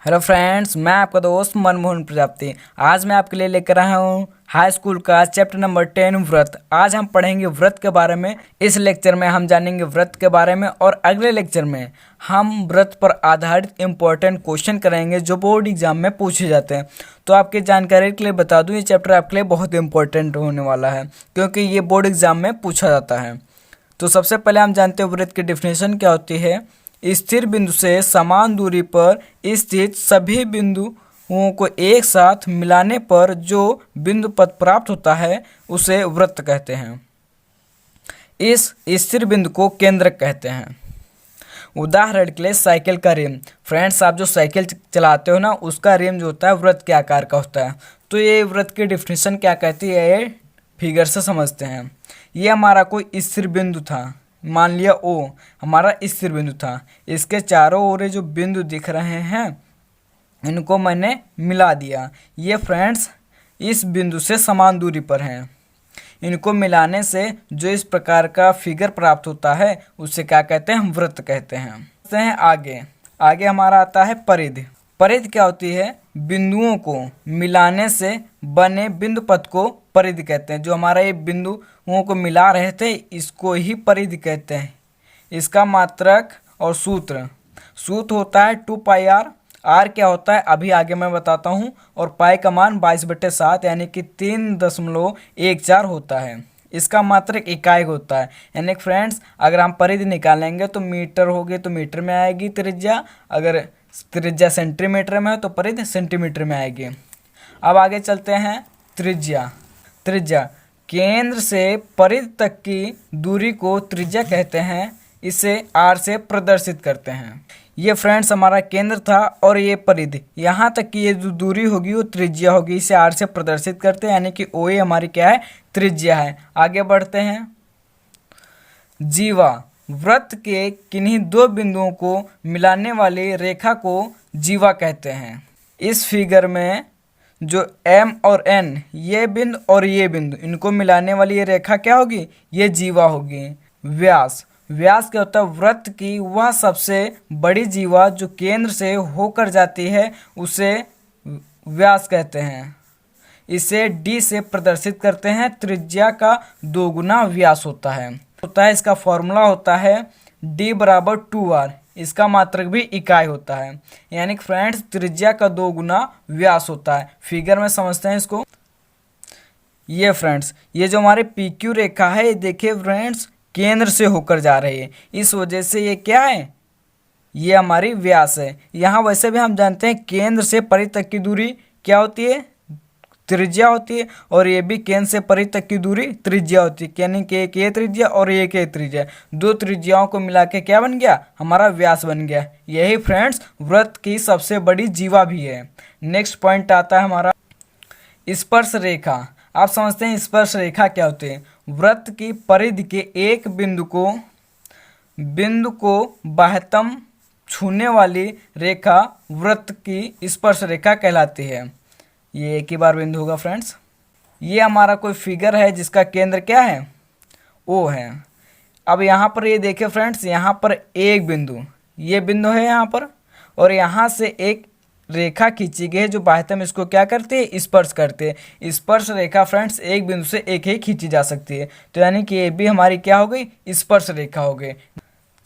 Hello friends, मैं आपका दोस्त मनमोहन प्रजापति। आज मैं आपके लिए लेकर आया हूँ हाई स्कूल का चैप्टर नंबर 10 व्रत। आज हम पढ़ेंगे व्रत के बारे में। इस लेक्चर में हम जानेंगे व्रत के बारे में और अगले लेक्चर में हम व्रत पर आधारित इम्पोर्टेंट क्वेश्चन करेंगे जो बोर्ड एग्जाम में पूछे जाते हैं। तो आपकी जानकारी के लिए बता दूँ, ये चैप्टर आपके लिए बहुत इंपॉर्टेंट होने वाला है क्योंकि ये बोर्ड एग्जाम में पूछा जाता है। तो सबसे पहले हम जानते हैं व्रत की डेफिनेशन क्या होती है। स्थिर बिंदु से समान दूरी पर स्थित सभी बिंदुओं को एक साथ मिलाने पर जो बिंदु पद प्राप्त होता है उसे वृत्त कहते हैं। इस स्थिर बिंदु को केंद्रक कहते हैं। उदाहरण के लिए साइकिल का रिम। फ्रेंड्स, आप जो साइकिल चलाते हो ना, उसका रिम जो होता है वृत्त के आकार का होता है। तो ये वृत्त की डेफिनेशन क्या कहती है, ये फिगर से समझते हैं। ये हमारा कोई स्थिर बिंदु था, मान लिया ओ हमारा स्थिर बिंदु था। इसके चारों ओर जो बिंदु दिख रहे हैं इनको मैंने मिला दिया। ये फ्रेंड्स इस बिंदु से समान दूरी पर हैं। इनको मिलाने से जो इस प्रकार का फिगर प्राप्त होता है उसे क्या कहते हैं, हम वृत्त कहते हैं। आगे हमारा आता है परिधि। परिधि क्या होती है, बिंदुओं को मिलाने से बने बिंदु पथ को परिधि कहते हैं। जो हमारा ये बिंदुओं को मिला रहे थे इसको ही परिधि कहते हैं। इसका मात्रक और सूत्र होता है 2πr। आर क्या होता है अभी आगे मैं बताता हूँ। और पाई का मान 22/7 यानी कि 3.14 होता है। इसका मात्रक इकाई होता है। यानी फ्रेंड्स, अगर हम परिधि निकालेंगे तो मीटर होगी तो मीटर में आएगी त्रिज्या, अगर त्रिज्या सेंटीमीटर में है तो परिधि सेंटीमीटर में आएगी। अब आगे चलते हैं। त्रिज्या केंद्र से परिधि तक की दूरी को त्रिज्या कहते हैं। इसे आर से प्रदर्शित करते हैं। ये फ्रेंड्स हमारा केंद्र था और ये परिधि, यहाँ तक की ये जो दूरी होगी वो त्रिज्या होगी। इसे आर से प्रदर्शित करते हैं, यानी कि ओ ए हमारी क्या है, त्रिज्या है। आगे बढ़ते हैं। जीवा वृत्त के किन्हीं दो बिंदुओं को मिलाने वाली रेखा को जीवा कहते हैं। इस फिगर में जो M और N ये बिंदु और ये बिंदु इनको मिलाने वाली ये रेखा क्या होगी, ये जीवा होगी। व्यास क्या होता है, वृत्त की वह सबसे बड़ी जीवा जो केंद्र से होकर जाती है उसे व्यास कहते हैं। इसे D से प्रदर्शित करते हैं। त्रिज्या का 2 गुना व्यास होता है। इसका फॉर्मूला होता है D = 2r। इसका मात्रक भी इकाई होता है। यानी कि फ्रेंड्स त्रिज्या का 2 गुना व्यास होता है। फिगर में समझते हैं इसको। ये फ्रेंड्स ये जो हमारे PQ रेखा है, ये देखिए फ्रेंड्स केंद्र से होकर जा रही है, इस वजह से ये क्या है, ये हमारी व्यास है। यहाँ वैसे भी हम जानते हैं केंद्र से परिधि तक की दूरी क्या होती है, त्रिज्या होती है। और ये भी केंद्र से परिधि तक की दूरी त्रिज्या होती है। यानी कि एक ये त्रिज्या और एक ये त्रिज्या, दो त्रिज्याओं को मिला के क्या बन गया, हमारा व्यास बन गया। यही फ्रेंड्स वृत्त की सबसे बड़ी जीवा भी है। नेक्स्ट पॉइंट आता है हमारा स्पर्श रेखा। आप समझते हैं स्पर्श रेखा क्या होती है। वृत्त की परिधि के एक बिंदु को बाह्यतम छूने वाली रेखा वृत्त की स्पर्श रेखा कहलाती है। ये एक ही बार बिंदु होगा फ्रेंड्स। ये हमारा कोई फिगर है जिसका केंद्र क्या है, O है। अब यहाँ पर ये देखिए फ्रेंड्स, यहाँ पर एक बिंदु, ये बिंदु है यहाँ पर, और यहाँ से एक रेखा खींची गई है जो बाह्यतम इसको क्या करती है, स्पर्श करते हैं। स्पर्श रेखा फ्रेंड्स एक बिंदु से एक ही खींची जा सकती है। तो यानी कि ये भी हमारी क्या हो गई, स्पर्श रेखा हो गई।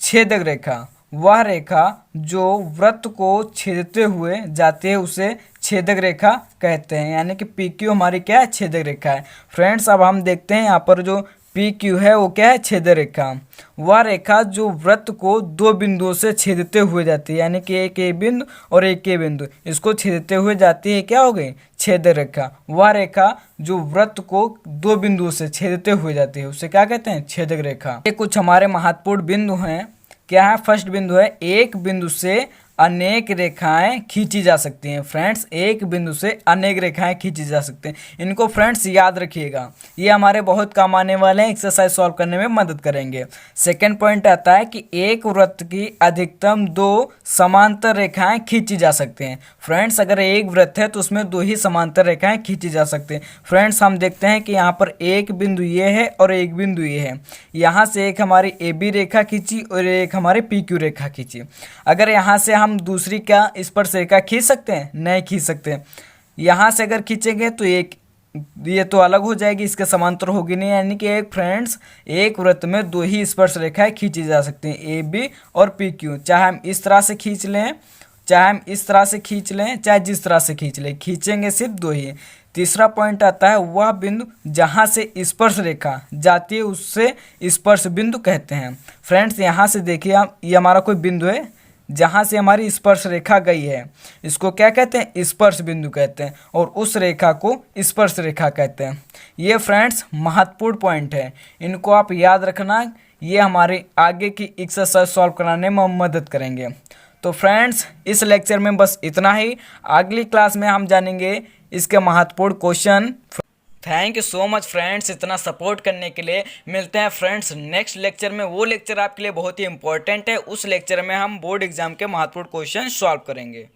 छेदक रेखा वह रेखा जो वृत्त को छेदते हुए जाती है उसे छेदक रेखा कहते हैं। यानी कि PQ हमारी क्या है, छेदक रेखा है। फ्रेंड्स अब हम देखते हैं यहाँ पर जो PQ है वो क्या है, छेदक रेखा। वह रेखा जो वृत्त को दो बिंदुओं से छेदते हुए जाती है, यानी कि एक ए बिंदु और एक के बिंदु, इसको छेदते हुए जाती है, क्या हो गई, छेदक रेखा। वह रेखा जो वृत्त को दो बिंदुओं से छेदते हुए जाती है उसे क्या कहते हैं, छेदक रेखा। ये कुछ हमारे महत्वपूर्ण बिंदु हैं। क्या है, फर्स्ट बिंदु है एक बिंदु से अनेक रेखाएं खींची जा सकती हैं। फ्रेंड्स एक बिंदु से अनेक रेखाएं खींची जा सकती हैं। इनको फ्रेंड्स याद रखिएगा, ये हमारे बहुत काम आने वाले हैं, एक्सरसाइज सॉल्व करने में मदद करेंगे। सेकंड पॉइंट आता है कि एक वृत्त की अधिकतम 2 समांतर रेखाएं खींची जा सकती हैं। फ्रेंड्स अगर एक वृत्त है तो उसमें 2 ही समांतर रेखाएं खींची जा सकती हैं। फ्रेंड्स हम देखते हैं कि यहाँ पर एक बिंदु ये है और एक बिंदु ये है। यहाँ से एक हमारी AB रेखा खींची और एक हमारी PQ रेखा खींची। अगर यहाँ से हम दूसरी क्या स्पर्शरेखा खींच सकते हैं? नहीं खींच सकते। यहाँ से अगर खींचेंगे तो ये तो अलग हो जाएगी, इसके समांतर होगी नहीं, यानी कि एक वृत्त में दो ही स्पर्श रेखाएं खींची जा सकती हैं, ए बी और पी क्यू। चाहे हम इस तरह से खींच लें, चाहे हम इस तरह से खींच लें, चाहे जिस तरह से खींच लें, खींचेंगे सिर्फ दो ही। तीसरा पॉइंट आता है वह बिंदु जहाँ से स्पर्श रेखा जाती है उससे स्पर्श बिंदु कहते हैं। फ्रेंड्स यहाँ से देखिए, ये हमारा कोई बिंदु है जहाँ से हमारी स्पर्श रेखा गई है, इसको क्या कहते हैं? स्पर्श बिंदु कहते हैं, और उस रेखा को स्पर्श रेखा कहते हैं। ये फ्रेंड्स महत्वपूर्ण पॉइंट है, इनको आप याद रखना, ये हमारे आगे की एक्सरसाइज सॉल्व कराने में मदद करेंगे। तो फ्रेंड्स इस लेक्चर में बस इतना ही, अगली क्लास में हम जानेंगे इसके महत्वपूर्ण question. Thank you so much friends इतना सपोर्ट करने के लिए। मिलते हैं फ्रेंड्स नेक्स्ट लेक्चर में, वो लेक्चर आपके लिए बहुत ही इंपॉर्टेंट है, उस लेक्चर में हम बोर्ड एग्जाम के महत्वपूर्ण क्वेश्चन सॉल्व करेंगे।